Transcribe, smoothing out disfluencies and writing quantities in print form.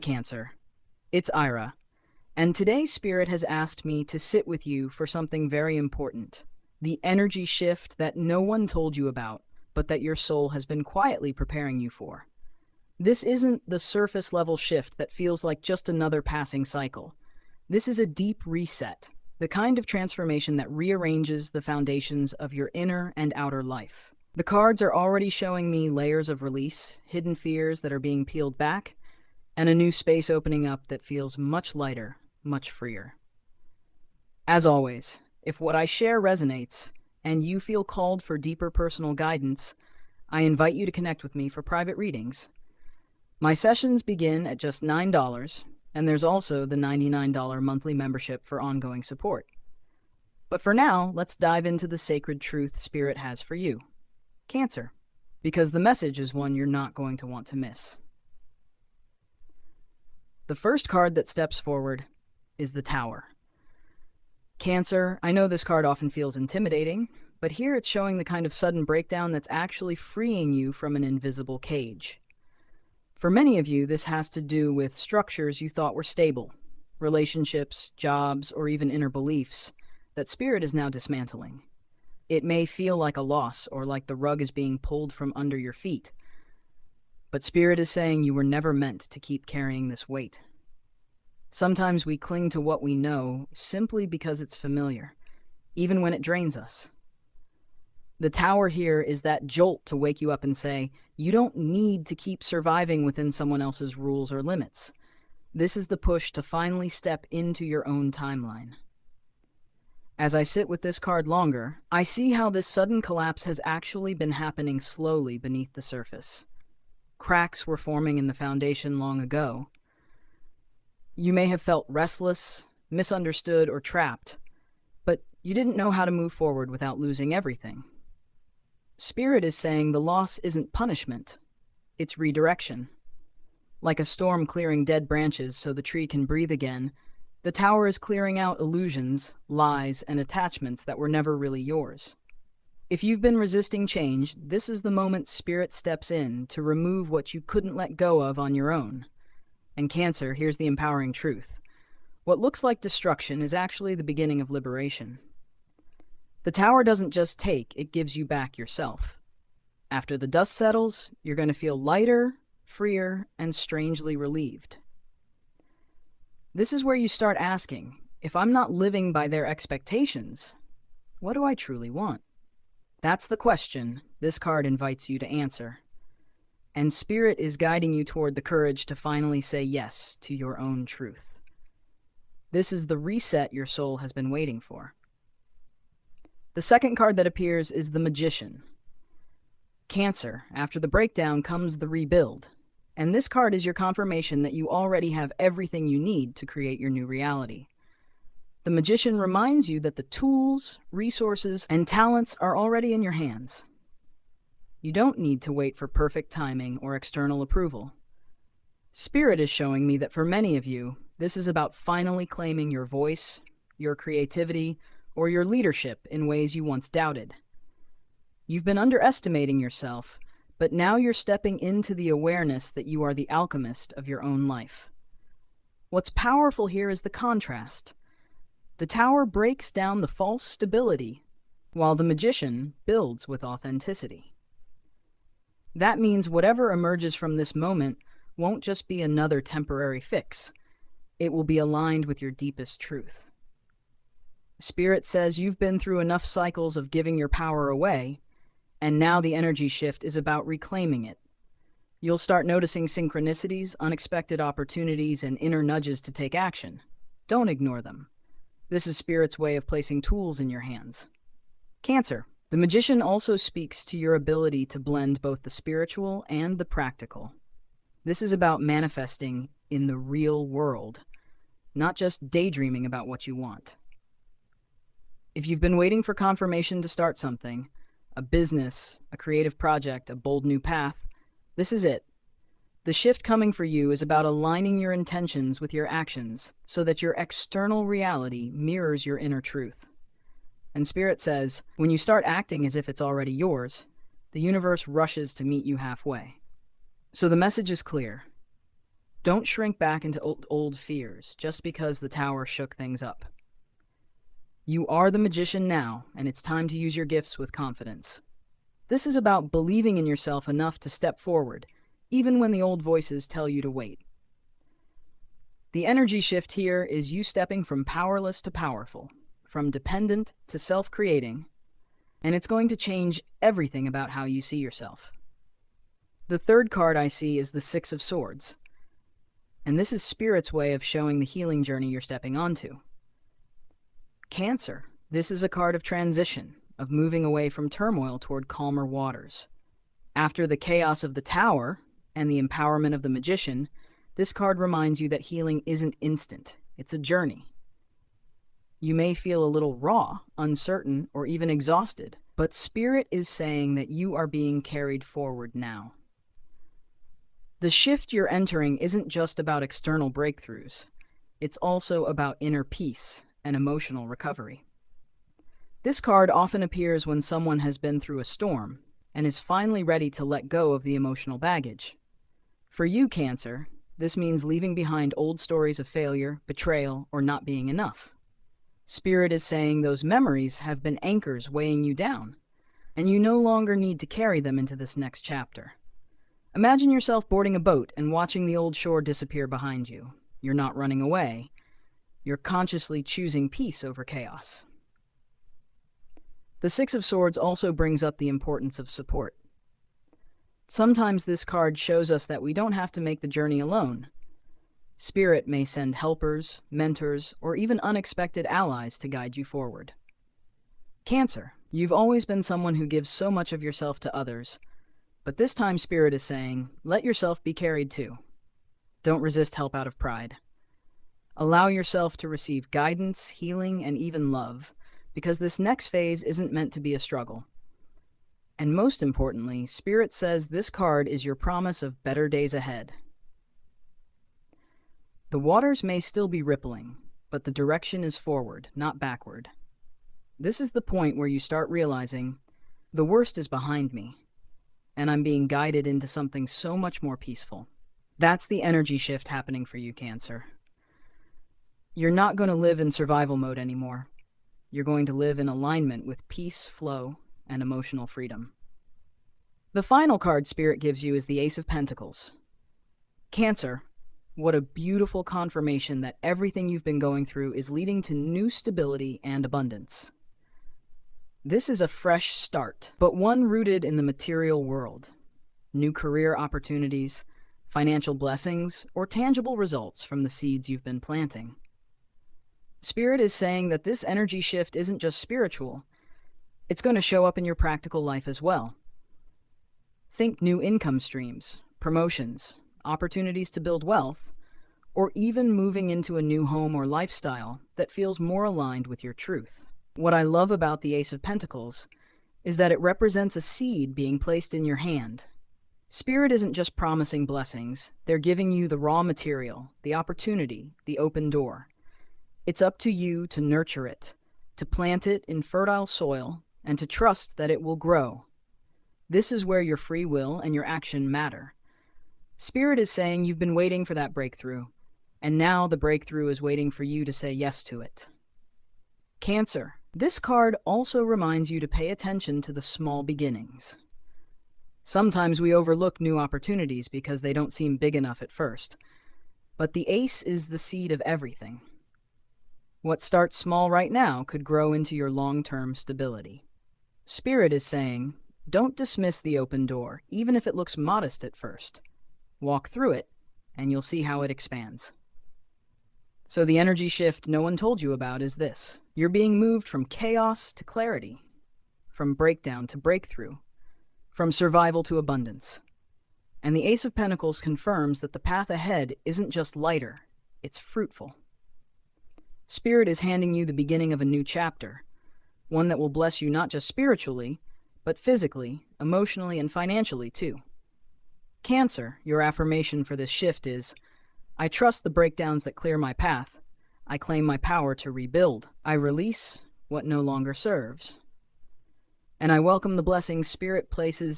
Cancer. It's Aira, and today Spirit has asked me to sit with you for something very important. The energy shift that no one told you about, but that your soul has been quietly preparing you for. This isn't the surface level shift that feels like just another passing cycle. This is a deep reset, the kind of transformation that rearranges the foundations of your inner and outer life. The cards are already showing me layers of release, hidden fears that are being peeled back, and a new space opening up that feels much lighter, much freer. As always, if what I share resonates and you feel called for deeper personal guidance, I invite you to connect with me for private readings. My sessions begin at just $9, and there's also the $99 monthly membership for ongoing support. But for now, let's dive into the sacred truth Spirit has for you. Cancer, because the message is one you're not going to want to miss. The first card that steps forward is the Tower. Cancer, I know this card often feels intimidating, but here it's showing the kind of sudden breakdown that's actually freeing you from an invisible cage. For many of you, this has to do with structures you thought were stable, relationships, jobs, or even inner beliefs that Spirit is now dismantling. It may feel like a loss or like the rug is being pulled from under your feet, but Spirit is saying you were never meant to keep carrying this weight. Sometimes we cling to what we know simply because it's familiar, even when it drains us. The Tower here is that jolt to wake you up and say, you don't need to keep surviving within someone else's rules or limits. This is the push to finally step into your own timeline. As I sit with this card longer, I see how this sudden collapse has actually been happening slowly beneath the surface. Cracks were forming in the foundation long ago. You may have felt restless, misunderstood, or trapped, but you didn't know how to move forward without losing everything. Spirit is saying the loss isn't punishment, it's redirection. Like a storm clearing dead branches so the tree can breathe again, the Tower is clearing out illusions, lies, and attachments that were never really yours. If you've been resisting change, this is the moment Spirit steps in to remove what you couldn't let go of on your own. And Cancer, here's the empowering truth. What looks like destruction is actually the beginning of liberation. The Tower doesn't just take, it gives you back yourself. After the dust settles, you're going to feel lighter, freer, and strangely relieved. This is where you start asking, if I'm not living by their expectations, what do I truly want? That's the question this card invites you to answer. And Spirit is guiding you toward the courage to finally say yes to your own truth. This is the reset your soul has been waiting for. The second card that appears is the Magician. Cancer, after the breakdown comes the rebuild. And this card is your confirmation that you already have everything you need to create your new reality. The Magician reminds you that the tools, resources, and talents are already in your hands. You don't need to wait for perfect timing or external approval. Spirit is showing me that for many of you, this is about finally claiming your voice, your creativity, or your leadership in ways you once doubted. You've been underestimating yourself, but now you're stepping into the awareness that you are the alchemist of your own life. What's powerful here is the contrast. The Tower breaks down the false stability, while the Magician builds with authenticity. That means whatever emerges from this moment won't just be another temporary fix. It will be aligned with your deepest truth. Spirit says you've been through enough cycles of giving your power away, and now the energy shift is about reclaiming it. You'll start noticing synchronicities, unexpected opportunities, and inner nudges to take action. Don't ignore them. This is Spirit's way of placing tools in your hands. Cancer. The Magician also speaks to your ability to blend both the spiritual and the practical. This is about manifesting in the real world, not just daydreaming about what you want. If you've been waiting for confirmation to start something, a business, a creative project, a bold new path, this is it. The shift coming for you is about aligning your intentions with your actions so that your external reality mirrors your inner truth. And Spirit says, when you start acting as if it's already yours, the universe rushes to meet you halfway. So the message is clear. Don't shrink back into old fears just because the tower shook things up. You are the magician now, and it's time to use your gifts with confidence. This is about believing in yourself enough to step forward, even when the old voices tell you to wait. The energy shift here is you stepping from powerless to powerful, from dependent to self-creating, and it's going to change everything about how you see yourself. The third card I see is the Six of Swords, and this is Spirit's way of showing the healing journey you're stepping onto. Cancer, this is a card of transition, of moving away from turmoil toward calmer waters. After the chaos of the Tower and the empowerment of the Magician, this card reminds you that healing isn't instant, it's a journey. You may feel a little raw, uncertain, or even exhausted, but Spirit is saying that you are being carried forward now. The shift you're entering isn't just about external breakthroughs, it's also about inner peace and emotional recovery. This card often appears when someone has been through a storm and is finally ready to let go of the emotional baggage. For you, Cancer, this means leaving behind old stories of failure, betrayal, or not being enough. Spirit is saying those memories have been anchors weighing you down, and you no longer need to carry them into this next chapter. Imagine yourself boarding a boat and watching the old shore disappear behind you. You're not running away. You're consciously choosing peace over chaos. The Six of Swords also brings up the importance of support. Sometimes this card shows us that we don't have to make the journey alone. Spirit may send helpers, mentors, or even unexpected allies to guide you forward. Cancer, you've always been someone who gives so much of yourself to others, but this time Spirit is saying, let yourself be carried too. Don't resist help out of pride. Allow yourself to receive guidance, healing, and even love, because this next phase isn't meant to be a struggle. And most importantly, Spirit says this card is your promise of better days ahead. The waters may still be rippling, but the direction is forward, not backward. This is the point where you start realizing, the worst is behind me, and I'm being guided into something so much more peaceful. That's the energy shift happening for you, Cancer. You're not going to live in survival mode anymore. You're going to live in alignment with peace, flow, and emotional freedom. The final card Spirit gives you is the Ace of Pentacles. Cancer, what a beautiful confirmation that everything you've been going through is leading to new stability and abundance. This is a fresh start, but one rooted in the material world. New career opportunities, financial blessings, or tangible results from the seeds you've been planting. Spirit is saying that this energy shift isn't just spiritual, it's going to show up in your practical life as well. Think new income streams, promotions, opportunities to build wealth, or even moving into a new home or lifestyle that feels more aligned with your truth. What I love about the Ace of Pentacles is that it represents a seed being placed in your hand. Spirit isn't just promising blessings, they're giving you the raw material, the opportunity, the open door. It's up to you to nurture it, to plant it in fertile soil, and to trust that it will grow. This is where your free will and your action matter. Spirit is saying you've been waiting for that breakthrough, and now the breakthrough is waiting for you to say yes to it. Cancer, this card also reminds you to pay attention to the small beginnings. Sometimes we overlook new opportunities because they don't seem big enough at first, but the ace is the seed of everything. What starts small right now could grow into your long-term stability. Spirit is saying, don't dismiss the open door, even if it looks modest at first. Walk through it, and you'll see how it expands. So the energy shift no one told you about is this. You're being moved from chaos to clarity, from breakdown to breakthrough, from survival to abundance. And the Ace of Pentacles confirms that the path ahead isn't just lighter, it's fruitful. Spirit is handing you the beginning of a new chapter, one that will bless you not just spiritually, but physically, emotionally, and financially too. Cancer, your affirmation for this shift is, I trust the breakdowns that clear my path. I claim my power to rebuild. I release what no longer serves. And I welcome the blessings Spirit places in